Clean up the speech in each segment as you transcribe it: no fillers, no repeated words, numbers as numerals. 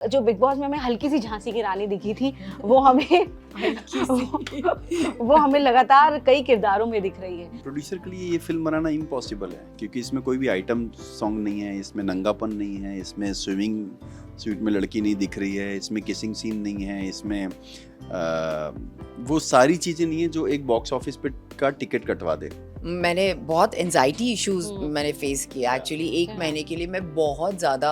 जो big boss में हमें हल्की सी झांसी की रानी दिखी थी वो हमें वो हमें लगातार कई किरदारों में दिख रही है। प्रोड्यूसर के लिए ये फिल्म बनाना इम्पॉसिबल है क्योंकि इसमें कोई भी आइटम सॉन्ग नहीं है, इसमें नंगापन नहीं है, इसमें स्विमिंग सूट में लड़की नहीं दिख रही है, इसमें किसिंग सीन नहीं है, इसमें वो सारी चीज़ें नहीं है जो एक बॉक्स ऑफिस पे का टिकट कटवा दे। मैंने बहुत एंजाइटी इश्यूज मैंने फेस किया एक्चुअली। एक महीने के लिए मैं बहुत ज़्यादा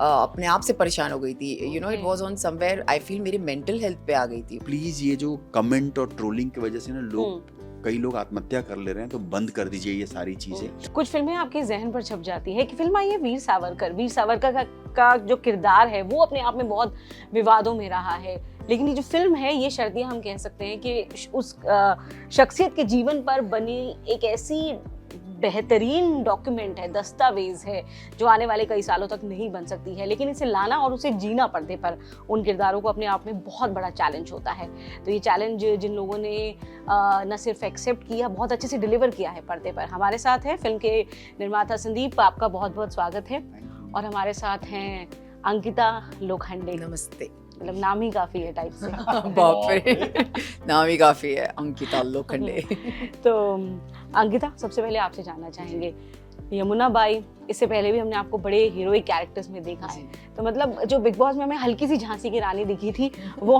अपने आप से परेशान हो गई थी। You know it was on somewhere I feel मेरी मेंटल हेल्थ पे आ गई थी। प्लीज़ ये जो कमेंट और ट्रोलिंग की वजह से ना कई लोग आत्महत्या कर ले रहे हैं, तो बंद कर दीजिए ये सारी चीजें। कुछ फिल्में आपके जहन पर छप जाती है कि फिल्म आई है वीर सावरकर का जो किरदार है वो अपने आप में बहुत विवादों में रहा है, लेकिन ये जो फिल्म है ये शर्तियां हम कह सकते हैं कि उस शख्सियत के जीवन पर बनी एक ऐसी बेहतरीन डॉक्यूमेंट है, दस्तावेज है जो आने वाले कई सालों तक नहीं बन सकती है, लेकिन इसे लाना और उसे जीना पर्दे पर उन किरदारों को अपने आप में बहुत बड़ा चैलेंज होता है। तो ये चैलेंज जिन लोगों ने न सिर्फ एक्सेप्ट किया, बहुत अच्छे से डिलीवर किया है पर्दे पर। हमारे साथ है फिल्म के निर्माता संदीप, आपका बहुत बहुत स्वागत है। और हमारे साथ हैं अंकिता लोखंडे। नमस्ते। मतलब नाम ही काफी है टाइप से। बाप रे, नाम ही काफी है, अंकिता लोखंडे। तो अंकिता, सबसे पहले आपसे जानना चाहेंगे, यमुना बाई, इससे पहले भी हमने आपको बड़े हीरोइक कैरेक्टर्स में देखा है, तो मतलब जो बिग बॉस में हमें हल्की सी झांसी की रानी दिखी थी वो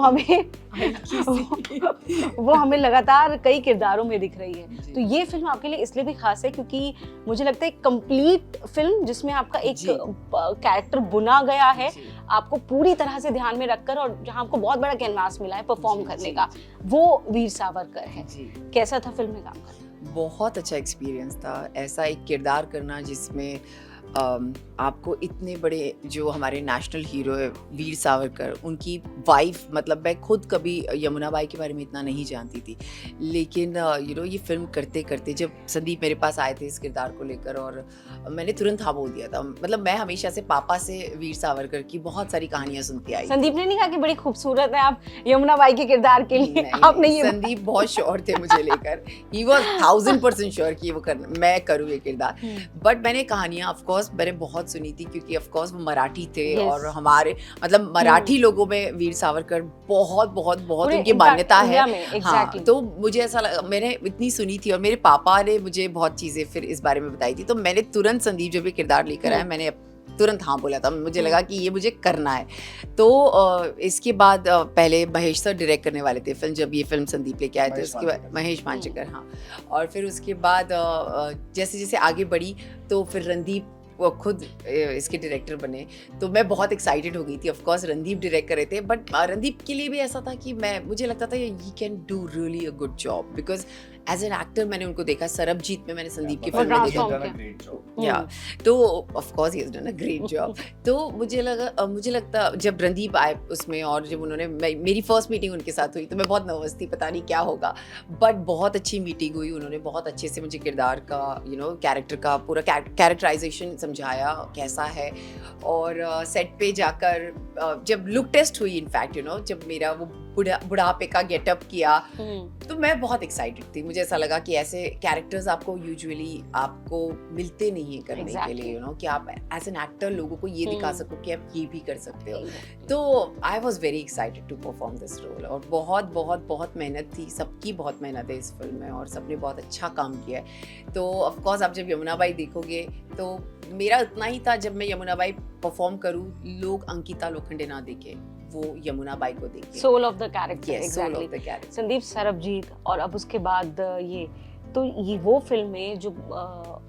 हमें लगातार कई किरदारों में दिख रही है। तो ये फिल्म आपके लिए इसलिए भी खास है क्योंकि मुझे लगता है एक कंप्लीट फिल्म जिसमें आपका एक कैरेक्टर बुना गया है, आपको पूरी तरह से ध्यान में रखकर, और जहाँ आपको बहुत बड़ा कैनवास मिला है परफॉर्म करने का, वो वीर सावरकर है। कैसा था फिल्म में काम करना? बहुत अच्छा एक्सपीरियंस था। ऐसा एक किरदार करना जिसमें आपको इतने बड़े जो हमारे नेशनल हीरो है वीर सावरकर, उनकी वाइफ, मतलब मैं खुद कभी यमुना बाई के बारे में इतना नहीं जानती थी, लेकिन यू नो ये फिल्म करते करते जब संदीप मेरे पास आए थे इस किरदार को लेकर, और मैंने तुरंत हाँ बोल दिया था। मतलब मैं हमेशा से पापा से वीर सावरकर की बहुत सारी कहानियां सुनती आई। संदीप ने नहीं कहा कि बड़ी खूबसूरत है आप यमुना बाई के किरदार के लिए? आपने ये संदीप बहुत श्योर थे मुझे लेकर, ही वाज 1000% श्योर कि वो मैं करूँ ये किरदार। बट मैंने कहानियां ऑफ कोर्स मैंने बहुत सुनी थी क्योंकि ऑफ कोर्स वो मराठी थे। और हमारे मतलब मराठी लोगों में वीर सावरकर बहुत बहुत बहुत उनकी मान्यता है। हाँ, तो मुझे ऐसा लगा, मैंने इतनी सुनी थी और मेरे पापा ने मुझे बहुत चीजें फिर इस बारे में बताई थी, तो मैंने तुरंत संदीप जब ये किरदार लेकर आया मैंने तुरंत हाँ बोला था। मुझे लगा कि ये मुझे करना है। तो इसके बाद पहले महेश सर डायरेक्ट करने वाले थे फिल्म, जब ये फिल्म संदीप लेके आए थे उसके बाद महेश मांजरेकर। हाँ, और फिर उसके बाद जैसे जैसे आगे बढ़ी तो फिर रणदीप वो खुद इसके डायरेक्टर बने, तो मैं बहुत एक्साइटेड हो गई थी। ऑफ कोर्स रणदीप डायरेक्ट कर रहे थे, बट रणदीप के लिए भी ऐसा था कि मुझे लगता था he can do really a good job, because as an actor मैंने उनको देखा। सरबजीत में मैंने संदीप की फिल्म में देखा, या तो of course he has done a great job. तो मुझे लगता जब रणदीप आए उसमें, और जब उन्होंने मेरी फर्स्ट मीटिंग उनके साथ हुई तो मैं बहुत नर्वस थी, पता नहीं क्या होगा, बट बहुत अच्छी मीटिंग हुई। उन्होंने बहुत अच्छे से मुझे किरदार का कैरेक्टर का पूरा कैरेक्टराइजेशन समझाया कैसा है। और सेट पे जाकर जब लुक टेस्ट हुई, इनफैक्ट जब मेरा वो बुढ़ापे का गेटअप किया, तो मैं बहुत एक्साइटेड थी। मुझे ऐसा लगा कि ऐसे कैरेक्टर्स आपको यूजुअली आपको मिलते नहीं है करने के लिए, कि आप एज एन एक्टर लोगों को ये दिखा सको कि आप ये भी कर सकते हो। तो I was very excited to perform this role, और बहुत बहुत बहुत मेहनत थी, सबकी बहुत मेहनत है इस फिल्म में, और सबने बहुत अच्छा काम किया है। तो ऑफकोर्स आप जब यमुना बाई देखोगे तो मेरा इतना ही था, जब मैं यमुना बाई परफॉर्म करूँ लोग अंकिता लोखंडे ना देखे, वो यमुना बाई को देखिए। Soul of the character, exactly the character. Sandeep, Sarabjit, और अब उसके बाद ये वो फिल्म है जो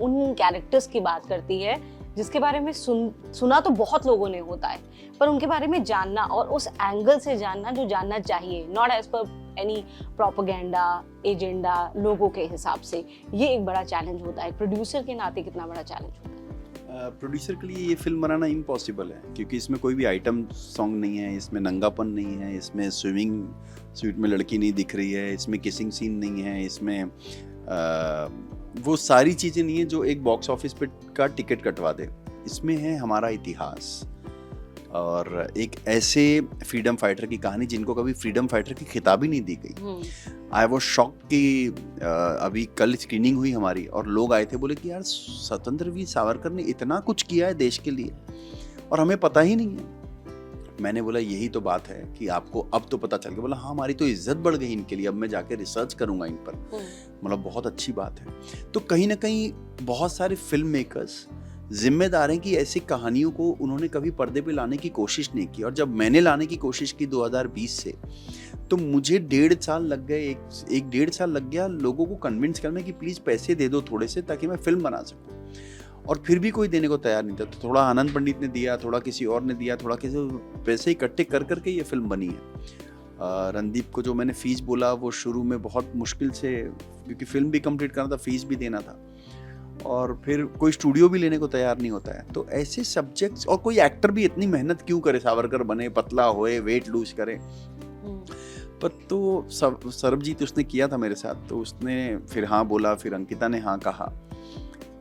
उन कैरेक्टर्स की बात करती है जिसके बारे में सुना तो बहुत लोगों ने होता है, पर उनके बारे में जानना और उस एंगल से जानना जो जानना चाहिए, नॉट एज पर एनी प्रोपेगेंडा एजेंडा लोगों के हिसाब से, ये एक बड़ा चैलेंज होता है। प्रोड्यूसर के नाते कितना बड़ा चैलेंज होता है? प्रोड्यूसर के लिए ये फिल्म बनाना इम्पॉसिबल है क्योंकि इसमें कोई भी आइटम सॉन्ग नहीं है, इसमें नंगापन नहीं है, इसमें स्विमिंग सूट में लड़की नहीं दिख रही है, इसमें किसिंग सीन नहीं है, इसमें वो सारी चीज़ें नहीं है जो एक बॉक्स ऑफिस पे का टिकट कटवा दे। इसमें है हमारा इतिहास और एक ऐसे फ्रीडम फाइटर की कहानी जिनको कभी फ्रीडम फाइटर की खिताब ही नहीं दी गई। आई वॉज शॉक कि अभी कल स्क्रीनिंग हुई हमारी और लोग आए थे, बोले कि यार स्वतंत्र वीर सावरकर ने इतना कुछ किया है देश के लिए और हमें पता ही नहीं है। मैंने बोला यही तो बात है कि आपको अब तो पता चल गया। बोला हाँ हमारी तो इज्जत बढ़ गई इनके लिए, अब मैं जाके रिसर्च करूंगा इन पर। मतलब बहुत अच्छी बात है। तो कहीं ना कहीं बहुत सारे फिल्म मेकर्स जिम्मेदार हैं कि ऐसी कहानियों को उन्होंने कभी पर्दे पे लाने की कोशिश नहीं की। और जब मैंने लाने की कोशिश की 2020 से, तो मुझे 1.5 साल लग गए, एक 1.5 साल लग गया लोगों को कन्विंस करने कि प्लीज़ पैसे दे दो थोड़े से, ताकि मैं फिल्म बना सकूं। और फिर भी कोई देने को तैयार नहीं था। तो थोड़ा आनंद पंडित ने दिया, थोड़ा किसी और ने दिया, थोड़ा किसी, पैसे इकट्ठे कर करके ये फिल्म बनी है। रणदीप को जो मैंने फीस बोला वो शुरू में बहुत मुश्किल से, क्योंकि फिल्म भी कंप्लीट करना था, फीस भी देना था, और फिर कोई स्टूडियो भी लेने को तैयार नहीं होता है। तो ऐसे सब्जेक्ट्स, और कोई एक्टर भी इतनी मेहनत क्यों करे, सावरकर बने, पतला होए, वेट लूज करे। पर तो सरबजीत उसने किया था मेरे साथ, तो उसने फिर हाँ बोला, फिर अंकिता ने हाँ कहा।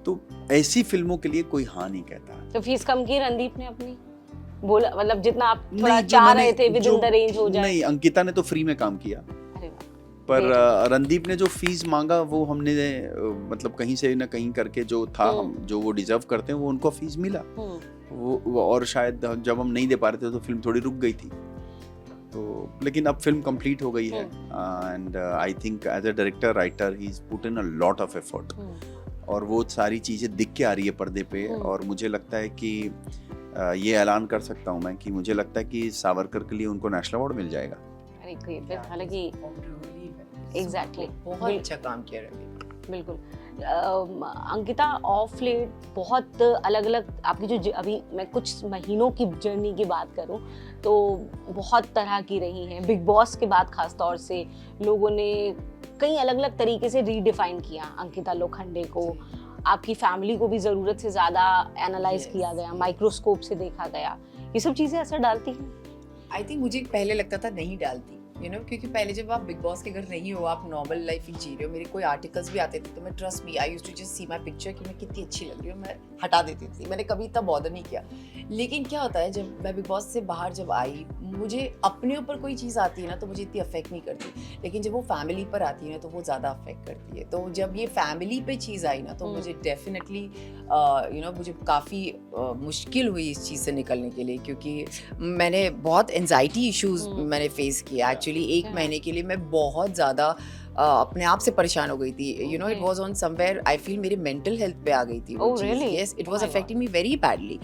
तो ऐसी फिल्मों के लिए कोई हाँ नहीं कहता। तो फीस कम की रणदीप ने अपनी, बोला मतलब जितना आप थोड़ा चाह रहे थे विद इन द रेंज हो जाए? नहीं, अंकिता ने तो फ्री में काम किया। अरे वाह। पर रणदीप ने जो फीस मांगा वो हमने मतलब कहीं से ना कहीं करके जो था, हम जो वो डिजर्व करते हैं वो उनको फीस मिला। वो और शायद जब हम नहीं दे पा रहे थे तो फिल्म थोड़ी रुक गई थी। तो लेकिन अब फिल्म कंप्लीट हो गई है, and I think as a director writer he is put in a lot of effort, और वो सारी चीज़ें दिख के आ रही है पर्दे पे। और मुझे लगता है कि ये ऐलान कर सकता हूँ मैं कि मुझे लगता है कि सावरकर के लिए उनको नेशनल अवार्ड मिल जाएगा। अरे फिर हालांकि एग्जैक्टली बहुत अच्छा काम किया रणदीप। बिल्कुल। अंकिता ऑफ लेट बहुत अलग अलग आपकी जो अभी मैं कुछ महीनों की जर्नी की बात करूं तो बहुत तरह की रही हैं। बिग बॉस के बाद खास तौर से लोगों ने कई अलग अलग तरीके से रीडिफाइन किया अंकिता लोखंडे को। आपकी फैमिली को भी ज़रूरत से ज़्यादा एनालाइज किया गया, माइक्रोस्कोप से देखा गया। ये सब चीज़ें असर डालती हैं? आई थिंक मुझे पहले लगता था नहीं डालती, क्योंकि पहले जब आप बिग बॉस के घर नहीं हो, आप नॉर्मल लाइफ जी रहे हो। मेरे कोई आर्टिकल्स भी आते थे तो मैं, trust me, I used to just see my picture कि मैं कितनी अच्छी लग रही हूँ, मैं हटा देती थी। मैंने कभी इतना बॉदर नहीं किया। लेकिन क्या होता है, जब मैं बिग बॉस से बाहर जब आई, मुझे अपने ऊपर कोई चीज़ आती है ना तो मुझे इतनी अफेक्ट नहीं करती, लेकिन जब वो फैमिली पर आती है ना तो वो ज़्यादा अफेक्ट करती है। तो जब ये फैमिली पे चीज़ आई ना तो मुझे डेफिनेटली मुझे काफ़ी मुश्किल हुई इस चीज़ से निकलने के लिए, क्योंकि मैंने बहुत एंजाइटी इश्यूज मैंने फेस किया। एक्चुअली 1 महीने के लिए मैं बहुत ज़्यादा अपने आप से परेशान हो गई थी। It was on somewhere, I feel मेरी मेंटल हेल्थ पे आ गई थी वो चीज़। Yes, it was affecting me very badly.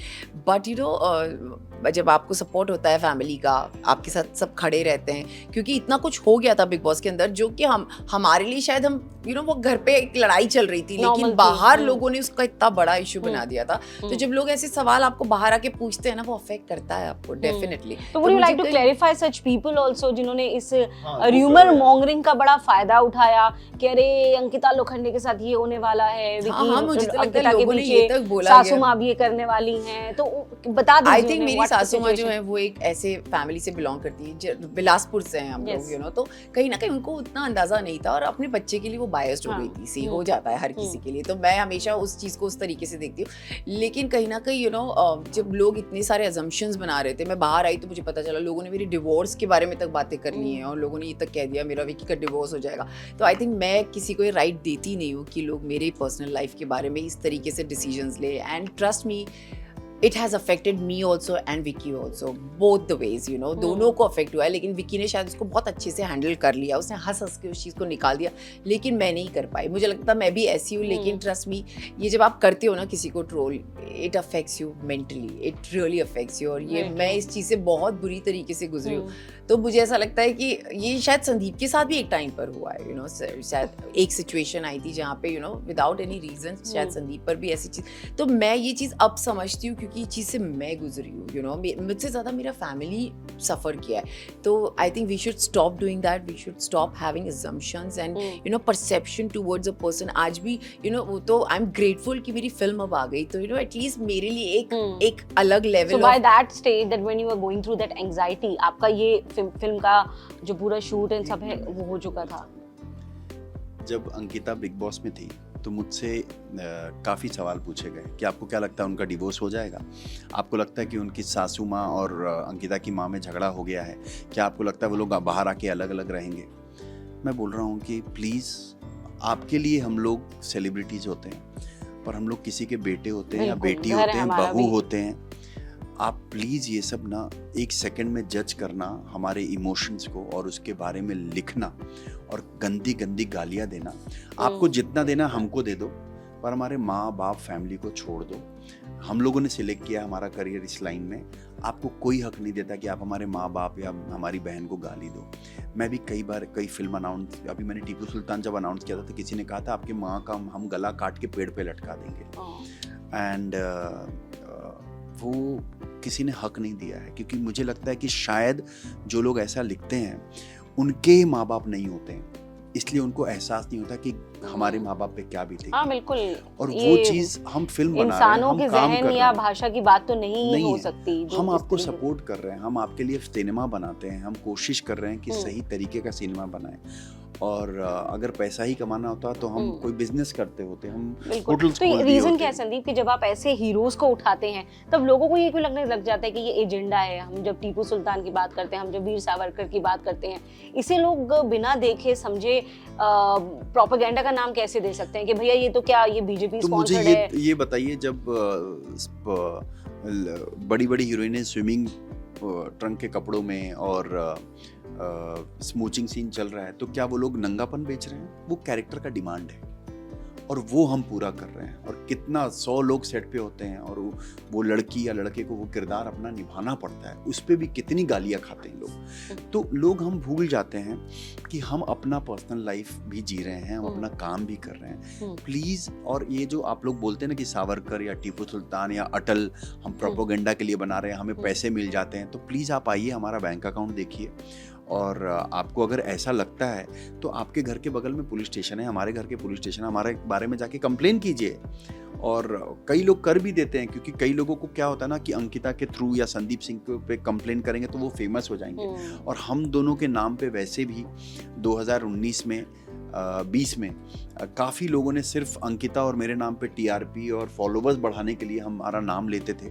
But जब आपको सपोर्ट होता है फैमिली का, आपके साथ सब खड़े रहते हैं, क्योंकि इतना कुछ हो गया था बिग बॉस के अंदर जो कि हमारे लिए शायद हम वो घर पे एक लड़ाई चल रही थी, लेकिन बाहर लोगों ने उसका इतना बड़ा इशू बना दिया था। तो जब लोग ऐसे सवाल आपको बाहर आके पूछते हैं ना, वो अफेक्ट करता है आपको डेफिनेटली। तो would you like to clarify such people also जिन्होंने इस र्यूमर मॉन्गरिंग का बड़ा फायदा उठाया कि अरे अंकिता लोखंडे के साथ ये होने वाला है, मुझे तो लगता है लोगों ने ये तक बोला, सासू माँ भी ये करने वाली हैं, तो बता दीजिए। आई थिंक मेरी सासू माँ जो है वो एक ऐसे फैमिली से बिलोंग करती है, बिलासपुर से हैं हम लोग, तो कहीं ना कहीं उनको उतना अंदाजा नहीं था, और अपने बच्चे के लिए वो बायस्ड हो गई थी। सी हो जाता है हर किसी के लिए, तो मैं हमेशा उस चीज को उस तरीके से देखती हूँ। लेकिन कहीं ना कहीं जब लोग इतने सारे अजम्पशंस बना रहे थे, मैं बाहर आई तो मुझे पता चला लोगों ने मेरी डिवोर्स के बारे में तक बातें करनी है, और लोगों ने ये तक कह दिया मेरा विकी का डिवोर्स हो जाएगा। तो आई थिंक मैं किसी को ये राइट देती नहीं हूँ कि लोग मेरे पर्सनल लाइफ के बारे में इस तरीके से डिसीजंस ले। And trust me, it has affected me also and Vicky also, both the ways, दोनों को अफेक्ट हुआ है। लेकिन विकी ने शायद उसको बहुत अच्छे से हैंडल कर लिया, उसने हंस के उस चीज़ को निकाल दिया, लेकिन मैं नहीं कर पाई। मुझे लगता मैं भी ऐसी हूँ, लेकिन ट्रस्ट मी, ये जब आप करते हो ना किसी को troll, it affects you mentally, it really affects you. और ये मैं इस चीज़ से बहुत बुरी तरीके से गुजरी हूँ। तो मुझे ऐसा लगता है कि ये शायद संदीप के साथ भी एक टाइम पर हुआ है, शायद एक सिचुएशन आई थी जहाँ पे विदाउट एनी रीजन शायद संदीप पर भी ऐसी चीज़। तो मैं ये चीज़ अब समझती हूँ क्योंकि ये चीज़ से मैं गुजरी हूँ, मुझसे ज़्यादा मेरा फैमिली सफ़र किया है। तो I think we should stop doing that, we should stop having assumptions and perception towards a person. आज भी वो तो आई एम ग्रेटफुल कि मेरी फिल्म अब आ गई, तो एटलीस्ट मेरे लिए एक अलग level. So by that stage that when you were going through that anxiety, आपका ये फिल्म का जो पूरा शूट एंड सब है वो हो चुका था? जब अंकिता बिग बॉस में थी तो मुझसे काफ़ी सवाल पूछे गए कि आपको क्या लगता है उनका डिवोर्स हो जाएगा? आपको लगता है कि उनकी सासू माँ और अंकिता की माँ में झगड़ा हो गया है? क्या आपको लगता है वो लोग बाहर आके अलग अलग रहेंगे? मैं बोल रहा हूँ कि प्लीज़, आपके लिए हम लोग सेलिब्रिटीज़ होते हैं, पर हम लोग किसी के बेटे होते हैं या बेटी होते हैं, बहू होते हैं। आप प्लीज़ ये सब ना एक सेकंड में जज करना हमारे इमोशंस को और उसके बारे में लिखना और गंदी गंदी गालियाँ देना, आपको जितना देना हमको दे दो, पर हमारे माँ बाप फैमिली को छोड़ दो। हम लोगों ने सिलेक्ट किया हमारा करियर इस लाइन में, आपको कोई हक नहीं देता कि आप हमारे माँ बाप या हमारी बहन को गाली दो। मैं भी कई बार कई फिल्म अनाउंस, अभी मैंने टीपू सुल्तान जब अनाउंस किया था तो किसी ने कहा था आपकी माँ का हम गला काट के पेड़ पे लटका देंगे, एंड वो किसी ने हक नहीं दिया है, क्योंकि मुझे लगता है कि शायद जो लोग ऐसा लिखते हैं उनके माँ बाप नहीं होते हैं, इसलिए उनको एहसास नहीं होता कि हमारे माँ बाप पे क्या बीतेगी। हाँ बिल्कुल, और वो चीज हम फिल्म बना रहे हैं, इंसानों हम के काम कर जहन रहे या हैं, भाषा की बात तो नहीं हो है। सकती। हम आपको सपोर्ट कर रहे हैं, हम आपके लिए सिनेमा बनाते हैं, हम कोशिश कर रहे हैं कि सही तरीके का सिनेमा बनाएं, और अगर पैसा ही कमाना होता तो हम कोई बिजनेस करते होते, हम होटल्स तो रीजन क्या है संदीप कि जब आप ऐसे हीरोज को उठाते हैं तब लोगों को ये क्यों लगने लग जाता है कि ये एजेंडा है? हम जब टीपू सुल्तान की बात करते हैं, हम जब वीर सावरकर की बात करते हैं, इसे लोग बिना देखे समझे प्रोपेगेंडा का नाम कैसे दे सकते हैं कि भैया ये तो क्या, ये बीजेपी स्पॉन्सर्ड है? ये बताइए, जब बड़ी बड़ी हीरोइनें स्विमिंग ट्रंक के कपड़ों में और स्मूचिंग सीन चल रहा है, तो क्या वो लोग नंगापन बेच रहे हैं? वो कैरेक्टर का डिमांड है और वो हम पूरा कर रहे हैं। और कितना 100 लोग सेट पे होते हैं और वो लड़की या लड़के को वो किरदार अपना निभाना पड़ता है, उस पे भी कितनी गालियां खाते हैं लोग। तो लोग हम भूल जाते हैं कि हम अपना पर्सनल लाइफ भी जी रहे हैं, हम अपना काम भी कर रहे हैं। प्लीज, और ये जो आप लोग बोलते हैं ना कि सावरकर या टीपू सुल्तान या अटल हम प्रोपोगेंडा के लिए बना रहे हैं, हमें पैसे मिल जाते हैं, तो प्लीज आप आइए, हमारा बैंक अकाउंट देखिए, और आपको अगर ऐसा लगता है तो आपके घर के बगल में पुलिस स्टेशन है, हमारे घर के पुलिस स्टेशन है, हमारे बारे में जाके कंप्लेन कीजिए। और कई लोग कर भी देते हैं, क्योंकि कई लोगों को क्या होता है ना कि अंकिता के थ्रू या संदीप सिंह पे कंप्लेन करेंगे तो वो फेमस हो जाएंगे। और हम दोनों के नाम पे वैसे भी 2019 में 20 में काफ़ी लोगों ने सिर्फ अंकिता और मेरे नाम पे टीआरपी और फॉलोवर्स बढ़ाने के लिए हमारा नाम लेते थे।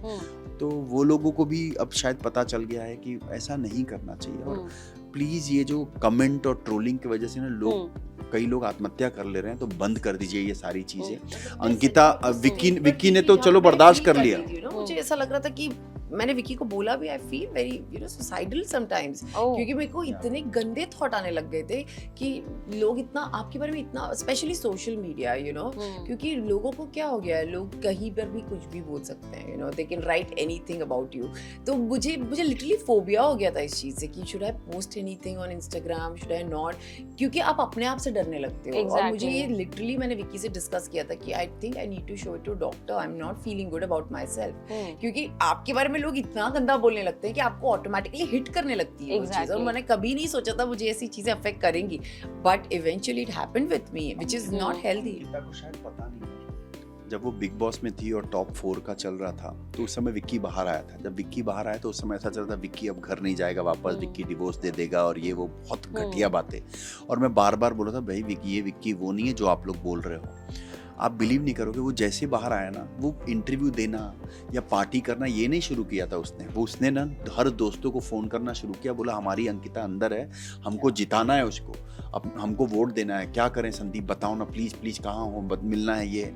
तो वो लोगों को भी अब शायद पता चल गया है कि ऐसा नहीं करना चाहिए। और प्लीज़ ये जो कमेंट और ट्रोलिंग की वजह से ना कई लोग आत्महत्या कर ले रहे हैं, तो बंद कर दीजिए ये सारी चीज़ें। अंकिता, विक्की ने तो चलो बर्दाश्त कर लिया। मुझे ऐसा लग रहा था कि मैंने विक्की को बोला भी, I feel very suicidal sometimes, क्योंकि मेरे को इतने गंदे थॉट आने लग गए थे कि लोग इतना आपके बारे में इतना, स्पेशली सोशल मीडिया, क्योंकि लोगों को क्या हो गया है, लोग कहीं पर भी कुछ भी बोल सकते हैं, they can write anything about you. तो मुझे लिटरली फोबिया हो गया था इस चीज़ से कि should I post anything on Instagram, should I not, क्योंकि आप अपने आप से डरने लगते हो। और मुझे ये लिटरली मैंने विक्की से डिस्कस किया था कि I think I need to show it to doctor, I am not feeling good about myself, क्योंकि आपके बारे में लोग इतना गंदा बोलने लगते हैं कि आपको ऑटोमेटिकली हिट करने लगती है वो चीज़। और मैंने कभी नहीं सोचा था मुझे ऐसी चीजें अफेक्ट करेंगी, but eventually it happened with me, which is not healthy. को शायद पता नहीं, जब वो बिग बॉस में थी और टॉप 4 का चल रहा था तो उस समय विक्की बाहर आया था। जब विक्की बाहर आया तो उस समय ऐसा चल रहा था विक्की अब घर नहीं जाएगा वापस, विक्की डिवोर्स दे देगा और ये वो बहुत घटिया बातें। और मैं बार बार बोला था भाई विक्की, ये विक्की वो नहीं है जो आप लोग बोल रहे हो। आप बिलीव नहीं करोगे, वो जैसे बाहर आया ना, वो इंटरव्यू देना या पार्टी करना ये नहीं शुरू किया था उसने ना हर दोस्तों को फ़ोन करना शुरू किया, बोला हमारी अंकिता अंदर है, हमको जिताना है उसको, अब हमको वोट देना है, क्या करें संदीप बताओ ना प्लीज़ प्लीज़, कहाँ हो, मिलना है ये।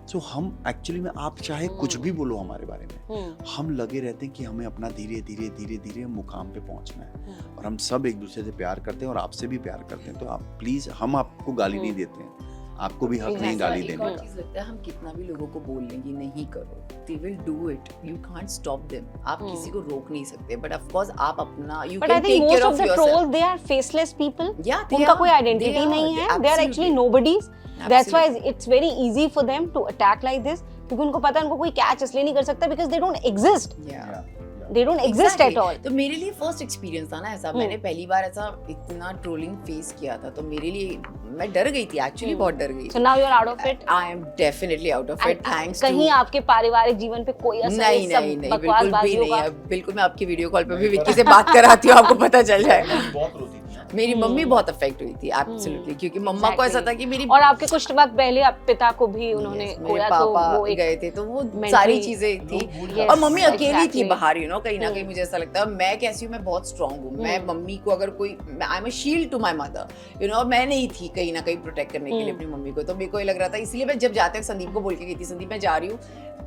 सो हम एक्चुअली में, आप चाहे कुछ भी बोलो हमारे बारे में, हम लगे रहते हैं कि हमें अपना धीरे धीरे धीरे धीरे मुकाम पे पहुंचना है। और हम सब एक दूसरे से प्यार करते हैं और आपसे भी प्यार करते हैं, तो आप प्लीज़, हम आपको गाली नहीं देते हैं, आपको भी हक नहीं गाली देने का। चीज लगता है हम कितना भी लोगों को बोल लेंगे नहीं करो, they will do it, you can't stop them, आप किसी को रोक नहीं सकते, but of course आप अपना you can take care of yourself। But I think most of the trolls they are faceless people, उनका कोई identity नहीं है, they are actually nobodies, that's why it's very easy for them to attack like this, क्योंकि उनको पता है उनको कोई कैच इसलिए नहीं कर सकता because they don't exist। They don't exist at all। तो मेरे लिए फर्स्ट एक्सपीरियंस था ना ऐसा, मैंने पहली बार ऐसा इतना ट्रोलिंग फेस किया था, तो मेरे लिए मैं डर गई थी, एक्चुअली बहुत डर गई। So now you're out of it? I am definitely out of it, thanks to। कहीं आपके पारिवारिक जीवन पे कोई असर नहीं, बिल्कुल भी नहीं है, बिल्कुल। मैं आपकी वीडियो कॉल पे भी विक्की से बात कराती हूँ, आपको पता चल जाएगा। बहुत रोती थी मेरी मम्मी बहुत अफेक्ट हुई थी, एब्सोल्युटली, क्योंकि मम्मा को ऐसा था कि मेरी, और आपके कुछ वक्त पहले आप पिता को भी उन्होंने खोया, तो वो गए थे, तो वो सारी चीजें थी। और मम्मी अकेली थी बाहर, कहीं ना कहीं मुझे ऐसा लगता है मैं कैसी हूँ, मैं बहुत स्ट्रांग हूँ, मैं मम्मी को अगर कोई, I am a shield to my mother, मैं नहीं थी कहीं ना कहीं प्रोटेक्ट करने के लिए अपनी मम्मी को। तो मेरे को ये लग रहा था, इसलिए मैं जब जाते संदीप को बोल के गई थी, संदीप मैं जा रही हूँ,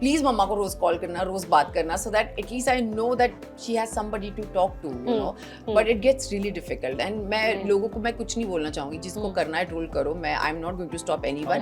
प्लीज मम्मा को रोज कॉल करना, रोज बात करना, so that at least I know that she has somebody to talk to, you know. But it gets really difficult and मैं लोगों को मैं कुछ नहीं बोलना चाहूंगी, जिसको करना है ट्रोल करो, मैं I'm not going to stop anyone.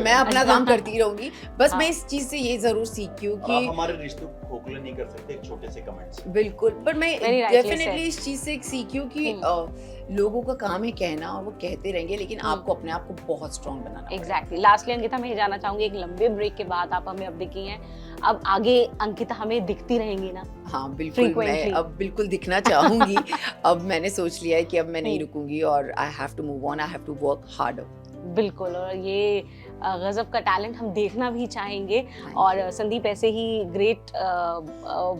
मैं अपना काम करती रहूंगी, बस मैं इस चीज से ये जरूर सीखी हूँ कि हमारे रिश्ते को खोखले नहीं कर सकते एक छोटे से कमेंट से। बिल्कुल, पर मैं Very rightly डेफिनेटली said. इस चीज से एक सीखी हूँ कि लोगों का काम है कहना और वो कहते रहेंगे, लेकिन आपको अपने आप को बहुत स्ट्रांग बनाना। एग्जैक्टली। लास्टली अंकिता, मैं ये जानना चाहूंगी, एक लंबे ब्रेक के बाद आप हमें अब दिखी हैं, अब आगे अंकिता हमें दिखती रहेंगी ना? हाँ बिल्कुल, मैं अब बिल्कुल दिखना चाहूंगी। अब मैंने सोच लिया है कि अब मैं नहीं रुकूंगी और I have to move on, I have to work harder. बिल्कुल, और ये गजब का टैलेंट हम देखना भी चाहेंगे। और संदीप ऐसे ही ग्रेट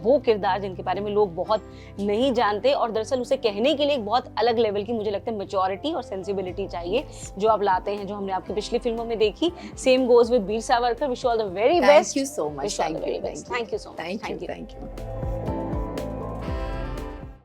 वो किरदार जिनके बारे में लोग बहुत नहीं जानते, और दरअसल उसे कहने के लिए एक बहुत अलग लेवल की, मुझे लगता है, मैच्योरिटी और सेंसिबिलिटी चाहिए जो आप लाते हैं, जो हमने आपकी पिछली फिल्मों में देखी। Same goes with Veer Savarkar. Wish you all the very best. Thank you so much. Thank you so much. Thank you.